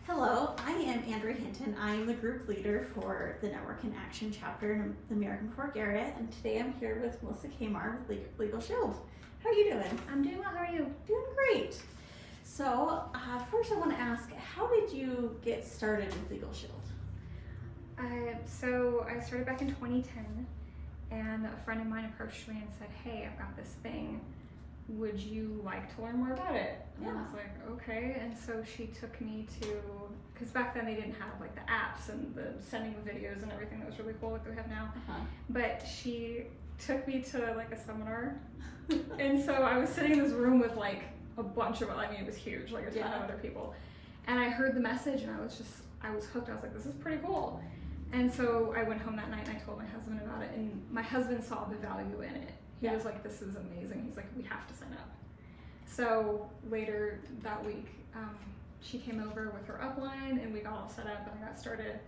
Hello, I am Andrea Hinton. I am the group leader for the Network in Action chapter in the American Fork area, and today I'm here with Melissa Kamar with Legal Shield. How are you doing? I'm doing well. How are you? Doing great. So first I want to ask, how did you get started with Legal Shield? So I started back in 2010, and a friend of mine approached me and said, "Hey, I've got this thing. Would you like to learn more about it?" And I was like, okay. And so she took me to, because back then they didn't have like the apps and the sending of videos and everything that was really cool like we have now. But she took me to like a seminar. And so I was sitting in this room with like a bunch of, it was huge, like a ton of other people. And I heard the message and I was hooked. I was like, this is pretty cool. And so I went home that night and I told my husband about it, and my husband saw the value in it. He was like, this is amazing. He's like, we have to sign up. So later that week, she came over with her upline and we got all set up and I got started.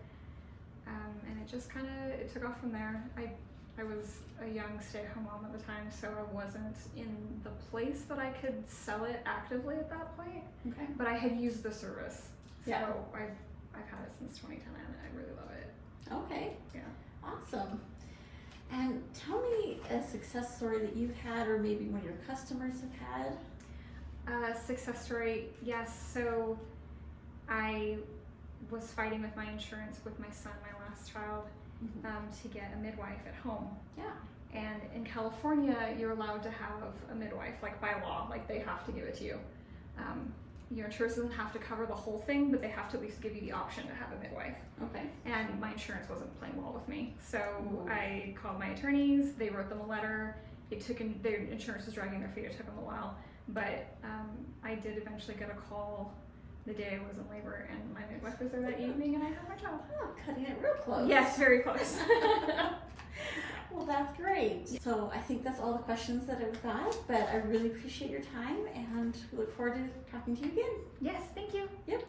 And it just it took off from there. I was a young stay-at-home mom at the time, so I wasn't in the place that I could sell it actively at that point. Okay. But I had used the service. So Yeah. I've had it since 2010 and I really love it. Okay. Yeah. Awesome. And tell me a success story that you've had, or maybe one of your customers have had. Success story, yes. So I was fighting with my insurance with my son, my last child, to get a midwife at home. Yeah. And in California, you're allowed to have a midwife, like by law, like they have to give it to you. Your insurance doesn't have to cover the whole thing, but they have to at least give you the option to have a midwife. Okay. And my insurance wasn't playing well with me. So I called my attorneys, they wrote them a letter. Their insurance was dragging their feet, it took them a while. But I did eventually get a call the day I was in labor, and my midwife was there that evening, and I had my child. Oh, cutting it real close. Yes, very close. Well, that's great. So I think that's all the questions that I've got, but I really appreciate your time and we look forward to talking to you again. Yes, thank you. Yep.